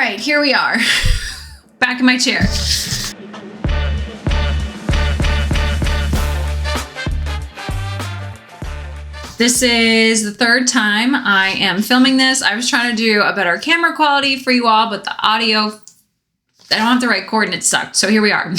right, here we are. Back in my chair. This is the third time I am filming this. I was trying to do a better camera quality for you all, but the audio, I don't have the right cord and it sucked. So here we are.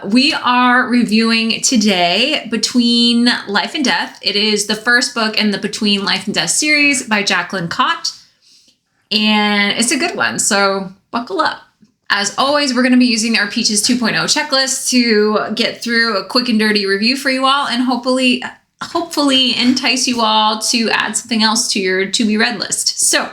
We are reviewing today Between Life and Death. It is the first book in the Between Life and Death series by Jaclyn. And it's a good one, so buckle up. As always, we're going to be using our Peaches 2.0 checklist to get through a quick and dirty review for you all and hopefully entice you all to add something else to your to-be-read list. So,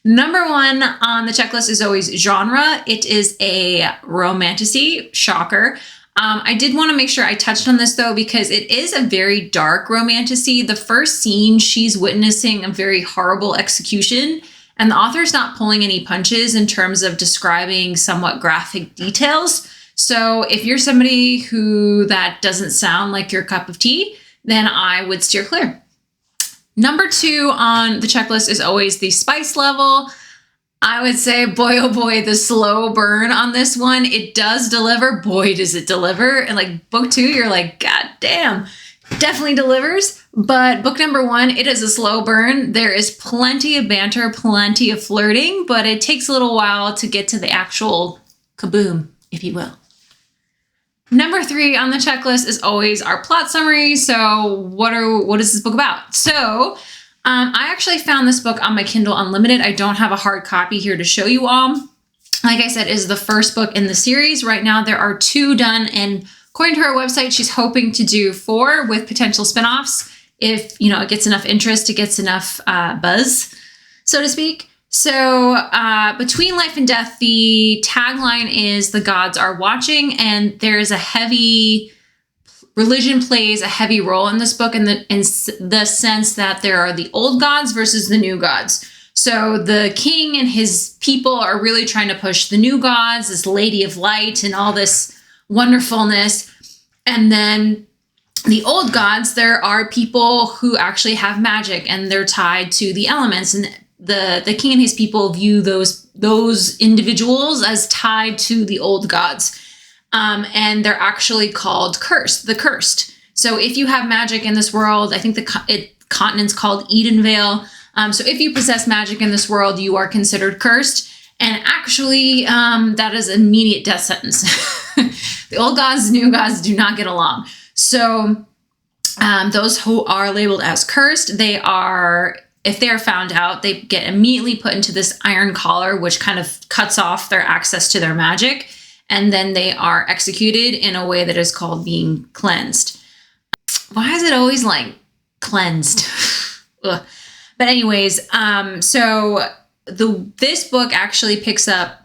number one on the checklist is always genre. It is a romantasy, shocker. I did want to make sure I touched on this though, because it is a very dark romantasy. The first scene, she's witnessing a very horrible execution, and the author's not pulling any punches in terms of describing somewhat graphic details. So if you're somebody who that doesn't sound like your cup of tea, then I would steer clear. Number two on the checklist is always the spice level. I would say, boy, oh boy, the slow burn on this one. It does deliver. Boy, does it deliver. And like book two, you're like, God damn, definitely delivers. But book number one, it is a slow burn. There is plenty of banter, plenty of flirting, but it takes a little while to get to the actual kaboom, if you will. Number three on the checklist is always our plot summary. So what is this book about? So I actually found this book on my Kindle Unlimited. I don't have a hard copy here to show you all. Like I said, it is the first book in the series. Right now there are 2 done, and according to her website, she's hoping to do 4 with potential spinoffs if, you know, it gets enough interest, it gets enough buzz, so to speak. So Between Life and Death, the tagline is "The gods are watching," and there's a heavy religion plays a heavy role in this book in the sense that there are the old gods versus the new gods. So the king and his people are really trying to push the new gods, this Lady of Light and all this wonderfulness. And then the old gods, there are people who actually have magic and they're tied to the elements. And the king and his people view those individuals as tied to the old gods. And they're actually called the cursed. So if you have magic in this world, I think the continent's called Edenvale. So if you possess magic in this world, you are considered cursed. And actually, that is an immediate death sentence. The old gods, new gods do not get along. So those who are labeled as cursed, if they're found out, they get immediately put into this iron collar, which kind of cuts off their access to their magic. And then they are executed in a way that is called being cleansed. Why is it always like cleansed? Ugh. But anyways, so this book actually picks up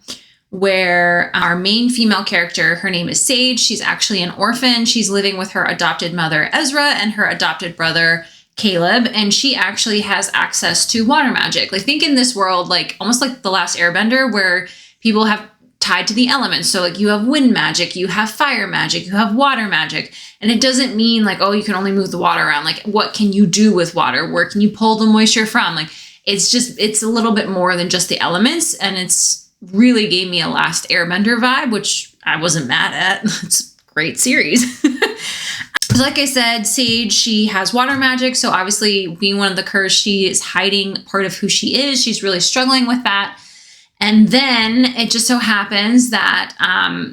where our main female character, her name is Sage. She's actually an orphan. She's living with her adopted mother, Ezra, and her adopted brother, Caleb. And she actually has access to water magic. Like, think in this world, like almost like The Last Airbender, where people have tied to the elements. So like you have wind magic, you have fire magic, you have water magic. And it doesn't mean like, oh, you can only move the water around. Like, what can you do with water? Where can you pull the moisture from? Like, it's a little bit more than just the elements. And it's really gave me a Last Airbender vibe, which I wasn't mad at. It's a great series. So like I said, Sage, she has water magic. So obviously being one of the cursed, she is hiding part of who she is. She's really struggling with that. And then it just so happens that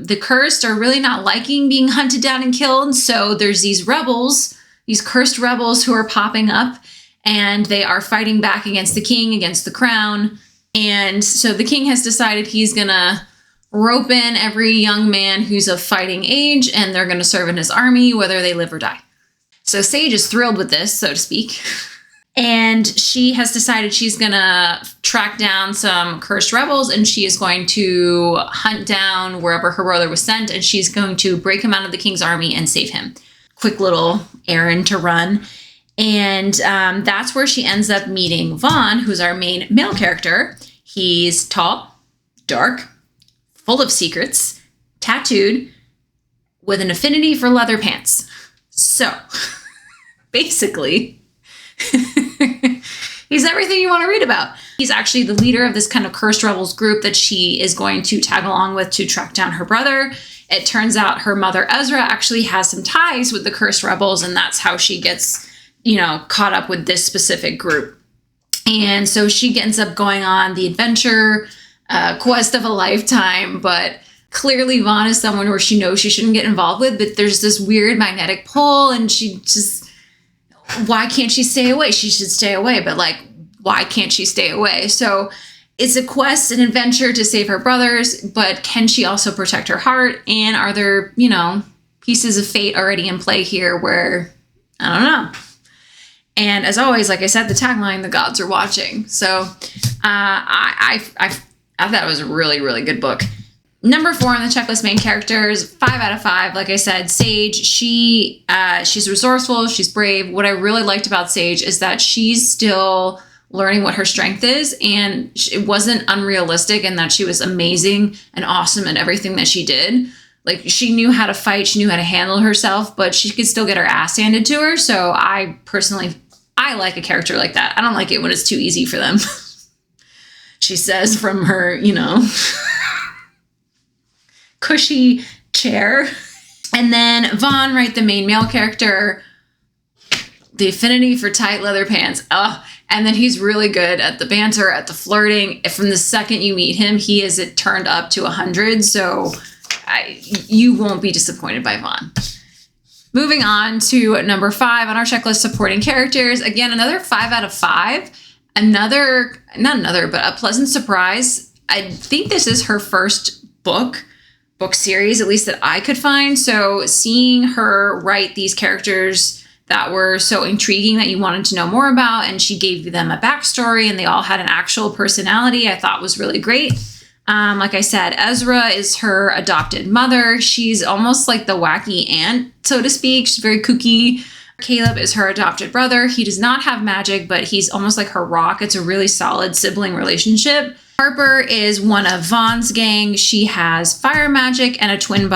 the cursed are really not liking being hunted down and killed. So there's these rebels, these cursed rebels who are popping up, and they are fighting back against the king, against the crown. And so the king has decided he's going to rope in every young man who's of fighting age, and they're going to serve in his army, whether they live or die. So Sage is thrilled with this, so to speak. And she has decided she's going to track down some cursed rebels, and she is going to hunt down wherever her brother was sent, and she's going to break him out of the king's army and save him. Quick little errand to run. And that's where she ends up meeting Vaughn, who's our main male character. He's tall, dark, full of secrets, tattooed, with an affinity for leather pants. So, basically... he's everything you want to read about. He's actually the leader of this kind of cursed rebels group that she is going to tag along with to track down her brother. It turns out her mother, Ezra, actually has some ties with the cursed rebels, and that's how she gets, caught up with this specific group. And so she ends up going on the adventure quest of a lifetime, but clearly Vaughn is someone where she knows she shouldn't get involved with, but there's this weird magnetic pull, and she just, why can't she stay away? She should stay away, but why can't she stay away? So it's a quest, an adventure to save her brothers, but can she also protect her heart? And are there, pieces of fate already in play here where, I don't know. And as always, like I said, the tagline, the gods are watching. So I thought it was a really, really good book. Number 4 on the checklist, main characters, 5 out of 5. Like I said, Sage, she's resourceful, she's brave. What I really liked about Sage is that she's still learning what her strength is, and it wasn't unrealistic in that she was amazing and awesome at everything that she did. She knew how to fight, she knew how to handle herself, but she could still get her ass handed to her. So I like a character like that. I don't like it when it's too easy for them. She says from her, cushy chair. And then Vaughn, right, the main male character, the affinity for tight leather pants. And then he's really good at the banter, at the flirting. From the second you meet him, he is turned up to 100. So you won't be disappointed by Vaughn. Moving on to number 5 on our checklist, supporting characters. Again, another 5 out of 5. But a pleasant surprise. I think this is her first book series, at least that I could find. So seeing her write these characters that were so intriguing that you wanted to know more about, and she gave them a backstory and they all had an actual personality, I thought was really great. Like I said, Ezra is her adopted mother. She's almost like the wacky aunt, so to speak. She's very kooky. Caleb is her adopted brother. He does not have magic, but he's almost like her rock. It's a really solid sibling relationship. Harper is one of Vaughn's gang. She has fire magic and a twin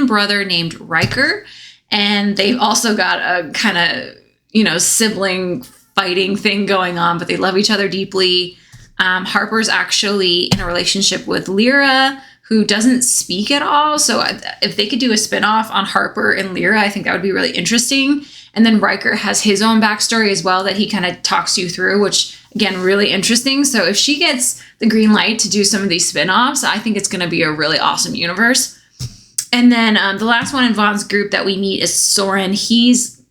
brother named Riker. And they've also got a kind of, sibling fighting thing going on, but they love each other deeply. Harper's actually in a relationship with Lyra, who doesn't speak at all. So if they could do a spinoff on Harper and Lyra, I think that would be really interesting. And then Riker has his own backstory as well that he kind of talks you through, which, again, really interesting. So if she gets the green light to do some of these spinoffs, I think it's going to be a really awesome universe. And then the last one in Vaughn's group that we meet is Soren. He's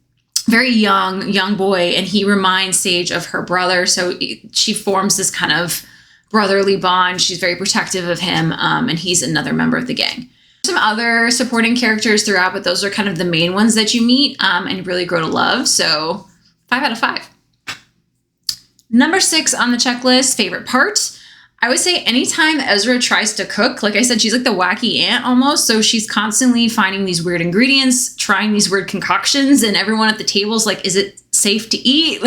very young boy, and he reminds Sage of her brother. So she forms this kind of brotherly bond. She's very protective of him, and he's another member of the gang. Some other supporting characters throughout, but those are kind of the main ones that you meet and really grow to love. So 5 out of 5. Number 6 on the checklist, favorite part. I would say anytime Ezra tries to cook, like I said, she's like the wacky aunt almost. So she's constantly finding these weird ingredients, trying these weird concoctions, and everyone at the table is like, is it safe to eat?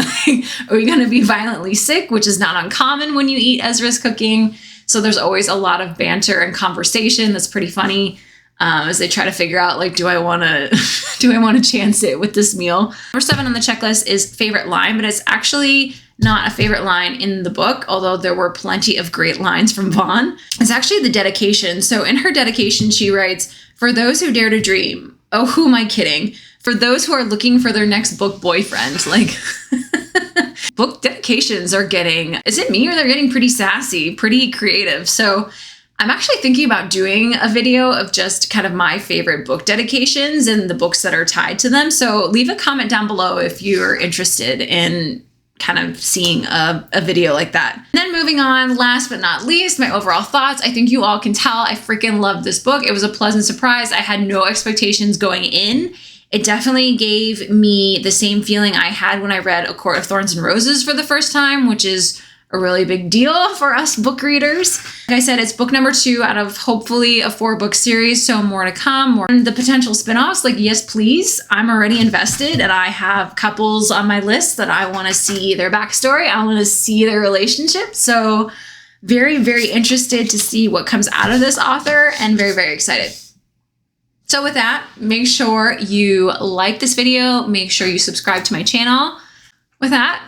Are we going to be violently sick? Which is not uncommon when you eat Ezra's cooking. So there's always a lot of banter and conversation that's pretty funny as they try to figure out, do I want to chance it with this meal? Number 7 on the checklist is favorite line, but it's actually not a favorite line in the book, although there were plenty of great lines from Vaughn. It's actually the dedication. So in her dedication, she writes, "For those who dare to dream, oh, who am I kidding? For those who are looking for their next book boyfriend." Book dedications are getting, is it me or they're getting pretty sassy, pretty creative. So I'm actually thinking about doing a video of just kind of my favorite book dedications and the books that are tied to them. So leave a comment down below if you're interested in kind of seeing a video like that. And then moving on, last but not least, my overall thoughts. I think you all can tell I freaking loved this book. It was a pleasant surprise. I had no expectations going in. It definitely gave me the same feeling I had when I read A Court of Thorns and Roses for the first time, which is a really big deal for us book readers. Like I said, it's book number 2 out of hopefully a 4-book series, so more to come. More the potential spinoffs, yes, please. I'm already invested, and I have couples on my list that I want to see their backstory. I want to see their relationship. So very, very interested to see what comes out of this author, and very, very excited. So with that, make sure you like this video. Make sure you subscribe to my channel. With that,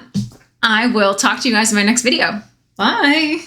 I will talk to you guys in my next video. Bye.